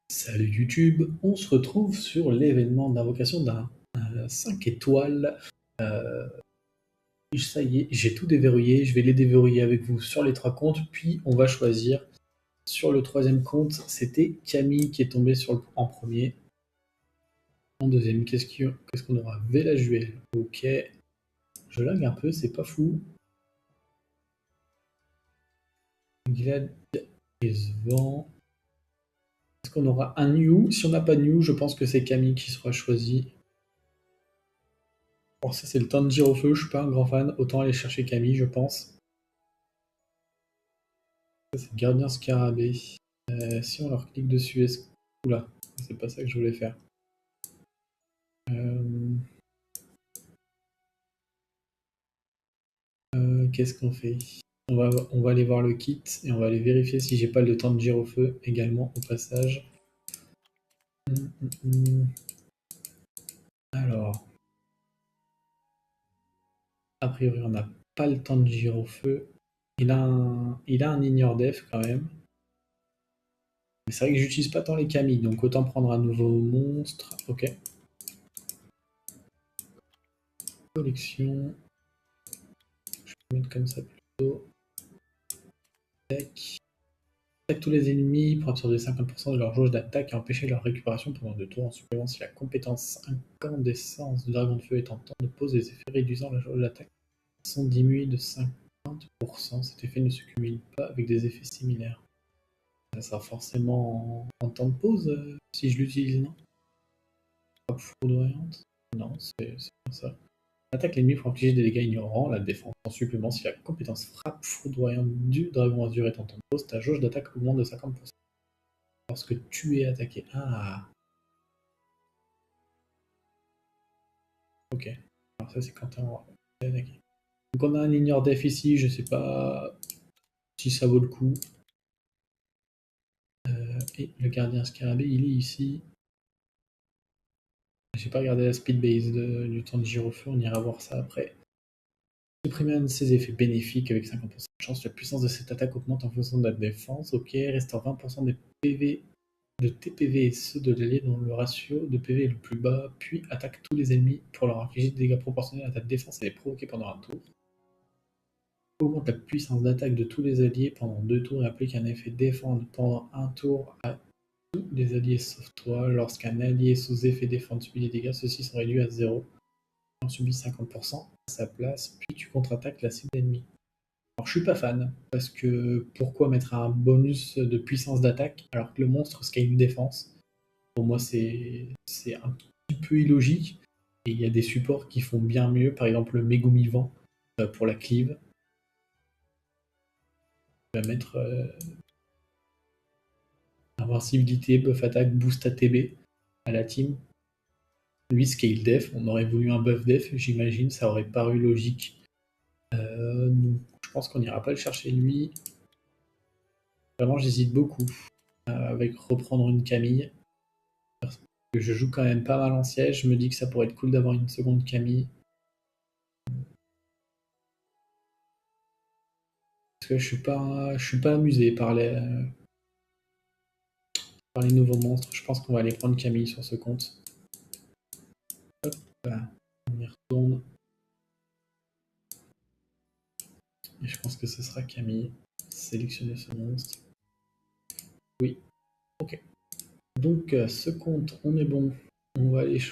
Salut YouTube, on se retrouve sur l'événement d'invocation d'un 5 étoiles. Ça y est, j'ai tout déverrouillé, je vais les déverrouiller avec vous sur les 3 comptes, puis on va choisir. Sur le 3e compte, c'était Camille qui est tombé en premier. En deuxième, qu'est-ce qu'on aura? Velajuel, ok. Je lag un peu, c'est pas fou. Glad et Svan. Est-ce qu'on aura un New? Si on n'a pas de New, je pense que c'est Camille qui sera choisi. Bon, ça c'est le temps de dire au feu, je suis pas un grand fan, autant aller chercher Camille, je pense. Ça c'est Gardien Scarabée. Si on leur clique dessus, est-ce... Oula, c'est pas ça que je voulais faire. Qu'est-ce qu'on fait? On va aller voir le kit et on va aller vérifier si j'ai pas le temps de dire au feu également au passage. Alors, a priori on n'a pas le temps de dire au feu. Il a un ignore def quand même. Mais c'est vrai que j'utilise pas tant les Camille, donc autant prendre un nouveau monstre. Ok. Collection. Je peux mettre comme ça plutôt. Tac. Attaque tous les ennemis pour absorber 50% de leur jauge d'attaque et empêcher leur récupération pendant 2 tours en supplément si la compétence incandescence de dragon de feu est en temps de pause, les effets réduisant la jauge d'attaque sont diminués de 50%. Cet effet ne se cumule pas avec des effets similaires. Ça sera forcément en temps de pause si je l'utilise, non? Frappe foudroyante? Non, c'est pas ça. Attaque l'ennemi pour infliger des dégâts ignorants, la défense en supplément si la compétence frappe foudroyante du dragon azur est en temps de pause, ta jauge d'attaque augmente de 50%. Lorsque tu es attaqué. Ah. Ok. Alors ça c'est quand t'es attaqué. Donc on a un ignore def ici, je sais pas si ça vaut le coup. Et le gardien scarabée, il est ici. J'ai pas regardé la speed base du temps de gyropheu, on ira voir ça après. Supprimer un de ses effets bénéfiques avec 50% de chance. La puissance de cette attaque augmente en fonction de la défense. Ok, restaure 20% des PV de TPV et ceux de l'allié dont le ratio de PV est le plus bas, puis attaque tous les ennemis pour leur infliger des dégâts proportionnels à ta défense et les provoquer pendant un tour. Augmente la puissance d'attaque de tous les alliés pendant 2 tours et applique un effet défendre pendant un tour à tous les alliés sauf toi. Lorsqu'un allié sous effet défendre subit des dégâts, ceux-ci sont réduits à 0. On subit 50% à sa place, puis tu contre-attaques la cible ennemie. Alors je suis pas fan, parce que pourquoi mettre un bonus de puissance d'attaque alors que le monstre scale une défense? Pour moi c'est un petit peu illogique, et il y a des supports qui font bien mieux, par exemple le Megumi Vent pour la cleave. Il va mettre invincibilité, buff attaque, boost ATB à la team. Lui scale def, on aurait voulu un buff def, j'imagine, ça aurait paru logique. Donc, je pense qu'on n'ira pas le chercher lui. Vraiment, j'hésite beaucoup avec reprendre une Camille. Parce que je joue quand même pas mal en siège. Je me dis que ça pourrait être cool d'avoir une seconde Camille. Parce que je suis pas amusé par les nouveaux monstres. Je pense qu'on va aller prendre Camille sur ce compte. Hop, voilà. On y retourne. Et je pense que ce sera Camille. Sélectionner ce monstre. Oui. Ok. Donc, ce compte, on est bon. On va aller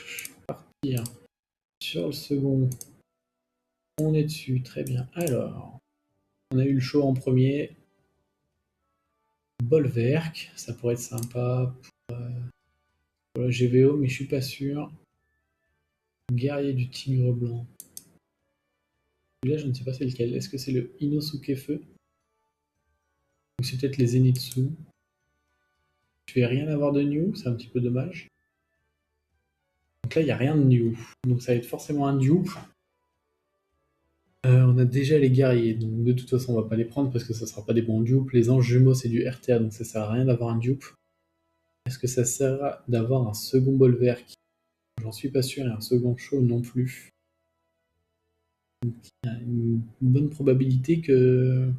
partir sur le second. On est dessus, très bien. Alors, on a eu le show en premier. Bolverk, ça pourrait être sympa pour le GVO, mais je suis pas sûr. Guerrier du Tigre Blanc. Là, je ne sais pas c'est lequel. Est-ce que c'est le Inosuke Feu? Ou c'est peut-être les Zenitsu? Je vais rien avoir de new, c'est un petit peu dommage. Donc là, il n'y a rien de new. Donc ça va être forcément un dupe. On a déjà les guerriers, donc de toute façon, on va pas les prendre parce que ça sera pas des bons dupes. Les anges jumeaux, c'est du RTA, donc ça sert à rien d'avoir un dupe. Est-ce que ça sert d'avoir un second Bolverk? J'en suis pas sûr, et un second show non plus. Donc, il y a une bonne probabilité que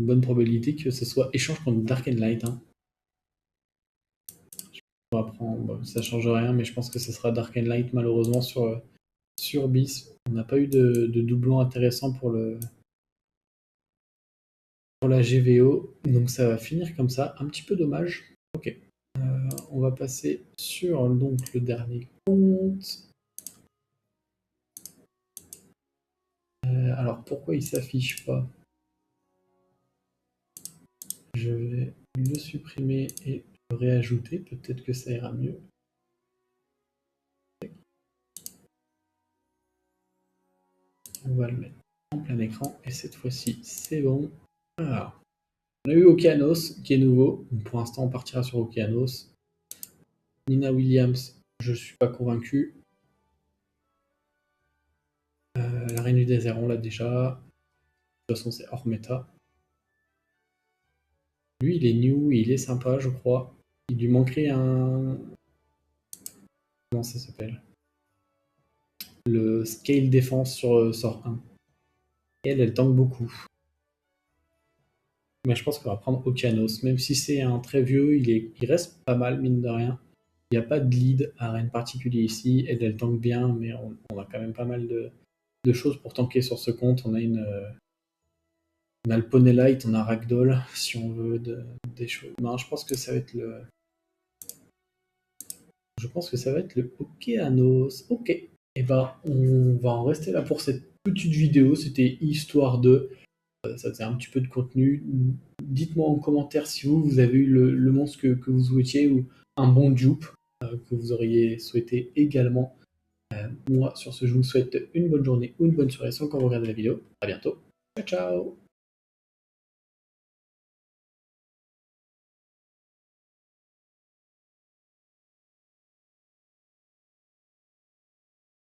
une bonne probabilité que ce soit échange contre Dark and Light. Hein. On va prendre, bon, ça change rien, mais je pense que ce sera Dark and Light malheureusement sur BIS. On n'a pas eu de doublon intéressant pour la GVO, donc ça va finir comme ça. Un petit peu dommage. Ok. On va passer sur donc, le dernier compte. Alors pourquoi il s'affiche pas? Je vais le supprimer et le réajouter. Peut-être que ça ira mieux. On va le mettre en plein écran et cette fois-ci c'est bon. Alors, on a eu Okeanos qui est nouveau. Donc, pour l'instant on partira sur Okeanos. Nina Williams, je suis pas convaincu. La Reine du Désert, on l'a déjà. De toute façon, c'est hors méta. Lui, il est new, il est sympa, je crois. Il lui manquerait un. Comment ça s'appelle? Le scale défense sur sort 1. Et elle tank beaucoup. Mais je pense qu'on va prendre Okeanos. Même si c'est un très vieux, il reste pas mal, mine de rien. Il n'y a pas de lead à rien particulier ici. Elle tank bien, mais on a quand même pas mal de choses pour tanker sur ce compte. On a le Poney Light, on a Ragdoll, si on veut des choses. Non, je pense que ça va être le. Je pense que ça va être le Okeanos. Ok. Et ben, on va en rester là pour cette petite vidéo. C'était histoire de. Ça faisait un petit peu de contenu. Dites-moi en commentaire si vous avez eu le monstre que vous souhaitiez ou un bon dupe que vous auriez souhaité également. Moi, sur ce, je vous souhaite une bonne journée ou une bonne soirée sans quand vous regardez la vidéo. À bientôt. Ciao, ciao!